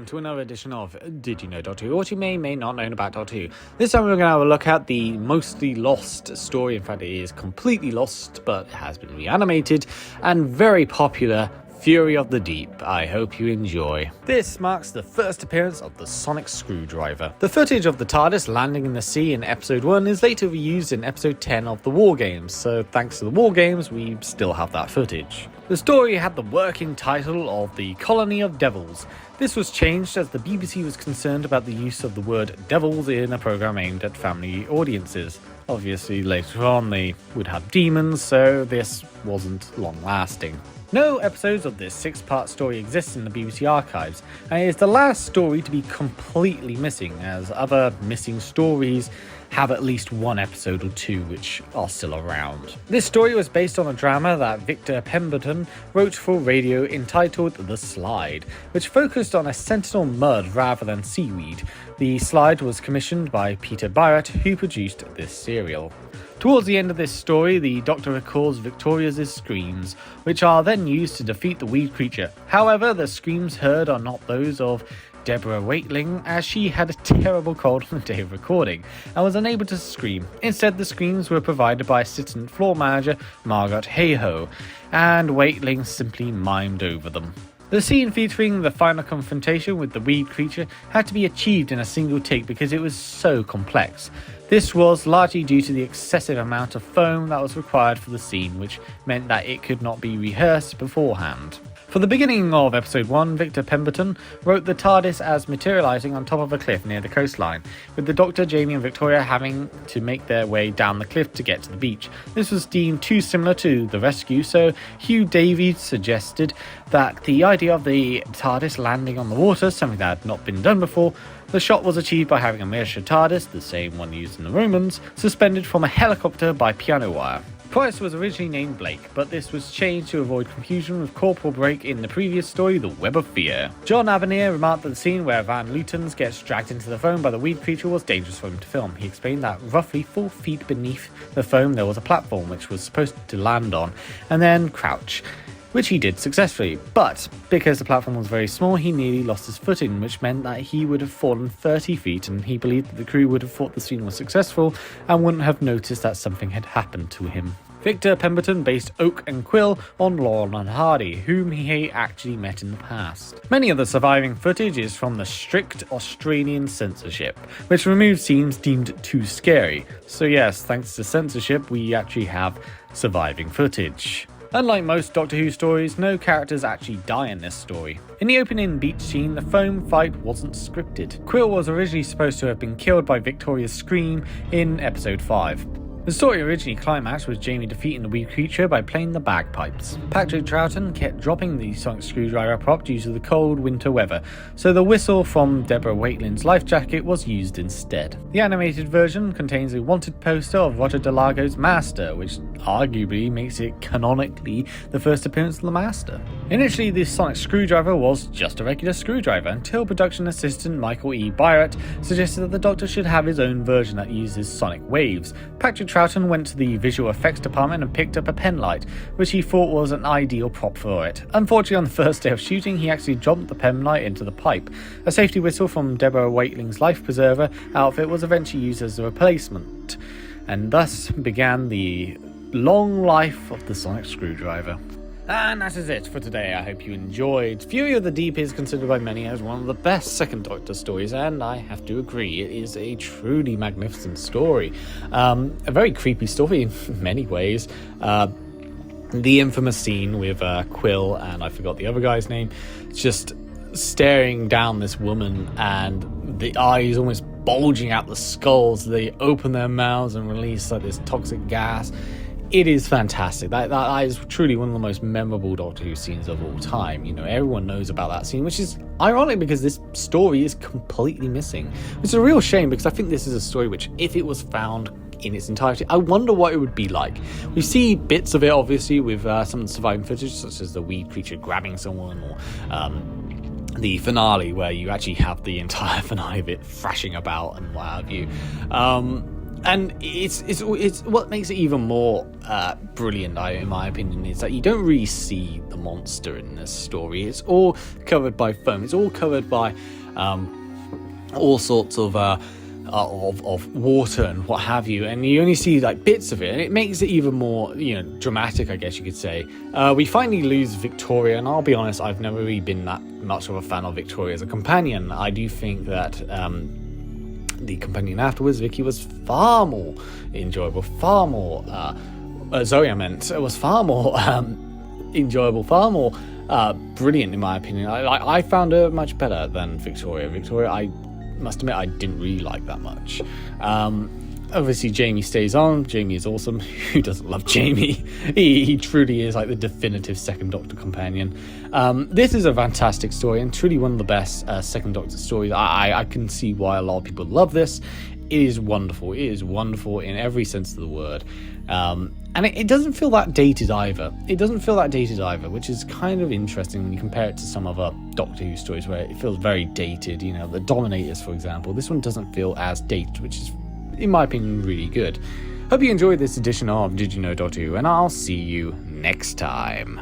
welcome to another edition of Did You Know Doctor Who? What you may not know about Doctor Who. This time we're going to have a look at the mostly lost story. In fact, it is completely lost, but it has been reanimated, and very popular Fury of the Deep. I hope you enjoy. This marks the first appearance of the sonic screwdriver. The footage of the TARDIS landing in the sea in episode 1 is later reused in episode 10 of the War Games, so thanks to the War Games we still have that footage. The story had the working title of The Colony of Devils. This was changed as the BBC was concerned about the use of the word devils in a programme aimed at family audiences. Obviously later on they would have demons, so this wasn't long lasting. No episodes of this 6-part story exist in the BBC archives, and it is the last story to be completely missing, as other missing stories have at least one episode or two which are still around. This story was based on a drama that Victor Pemberton wrote for radio entitled The Slide, which focused on a sentinel mud rather than seaweed. The Slide was commissioned by Peter Byratt, who produced this serial. Towards the end of this story, the Doctor recalls Victoria's screams, which are then used to defeat the weed creature. However, the screams heard are not those of Deborah Waitling, as she had a terrible cold on the day of recording and was unable to scream. Instead, the screams were provided by assistant floor manager Margaret Hayhoe, and Waitling simply mimed over them. The scene featuring the final confrontation with the weed creature had to be achieved in a single take because it was so complex. This was largely due to the excessive amount of foam that was required for the scene, which meant that it could not be rehearsed beforehand. For the beginning of episode 1, Victor Pemberton wrote the TARDIS as materialising on top of a cliff near the coastline, with the Doctor, Jamie and Victoria having to make their way down the cliff to get to the beach. This was deemed too similar to The Rescue, so Hugh Davies suggested that the idea of the TARDIS landing on the water, something that had not been done before. The shot was achieved by having a miniature TARDIS, the same one used in the Romans, suspended from a helicopter by piano wire. Price was originally named Blake, but this was changed to avoid confusion with Corporal Blake in the previous story, The Web of Fear. John Abernier remarked that the scene where Van Lutens gets dragged into the foam by the weed creature was dangerous for him to film. He explained that roughly 4 feet beneath the foam there was a platform which was supposed to land on and then crouch, which he did successfully, but because the platform was very small, he nearly lost his footing, which meant that he would have fallen 30 feet, and he believed that the crew would have thought the scene was successful and wouldn't have noticed that something had happened to him. Victor Pemberton based Oak and Quill on Laurel and Hardy, whom he actually met in the past. Many of the surviving footage is from the strict Australian censorship, which removed scenes deemed too scary. So yes, thanks to censorship, we actually have surviving footage. Unlike most Doctor Who stories, no characters actually die in this story. In the opening beach scene, the foam fight wasn't scripted. Quill was originally supposed to have been killed by Victoria's scream in episode 5. The story originally climaxed with Jamie defeating the weed creature by playing the bagpipes. Patrick Troughton kept dropping the sonic screwdriver prop due to the cold winter weather, so the whistle from Deborah Waitling's life jacket was used instead. The animated version contains a wanted poster of Roger Delago's Master, which arguably makes it canonically the first appearance of the Master. Initially, the sonic screwdriver was just a regular screwdriver until production assistant Michael E. Byratt suggested that the Doctor should have his own version that uses sonic waves. Patrick Troughton went to the visual effects department and picked up a pen light, which he thought was an ideal prop for it. Unfortunately, on the first day of shooting, he actually dropped the pen light into the pipe. A safety whistle from Deborah Waitling's life preserver outfit was eventually used as a replacement, and thus began the long life of the sonic screwdriver. And that is it for today. I hope you enjoyed. Fury of the Deep is considered by many as one of the best Second Doctor stories, and I have to agree, it is a truly magnificent story. A very creepy story in many ways. The infamous scene with Quill and I forgot the other guy's name, just staring down this woman and the eyes almost bulging out the skulls. They open their mouths and release like this toxic gas. It is fantastic. That is truly one of the most memorable Doctor Who scenes of all time. You know, everyone knows about that scene, which is ironic because this story is completely missing. It's a real shame because I think this is a story which, if it was found in its entirety, I wonder what it would be like. We see bits of it, obviously, with some of the surviving footage, such as the weed creature grabbing someone, or the finale, where you actually have the entire finale of it thrashing about and what have you. And it's what makes it even more brilliant, in my opinion, is that you don't really see the monster in this story. It's all covered by foam. It's all covered by all sorts of water and what have you, and you only see like bits of it, and it makes it even more, dramatic, I guess you could say. We finally lose Victoria, and I'll be honest, I've never really been that much of a fan of Victoria as a companion. I do think that the companion afterwards, Vicky, was far more enjoyable, far more Zoe, I meant, was far more enjoyable, far more brilliant in my opinion. I found her much better than Victoria. I must admit I didn't really like that much. Obviously Jamie stays on. Jamie is awesome. Who doesn't love Jamie? He truly is like the definitive Second Doctor companion. This is a fantastic story and truly one of the best Second Doctor stories. I can see why a lot of people love this. It is wonderful. It is wonderful in every sense of the word. And it doesn't feel that dated either. Which is kind of interesting when you compare it to some other Doctor Who stories where it feels very dated. The Dominators, for example. This one doesn't feel as dated, which is, in my opinion, really good. Hope you enjoyed this edition of Did You Know Doctor Who, and I'll see you next time.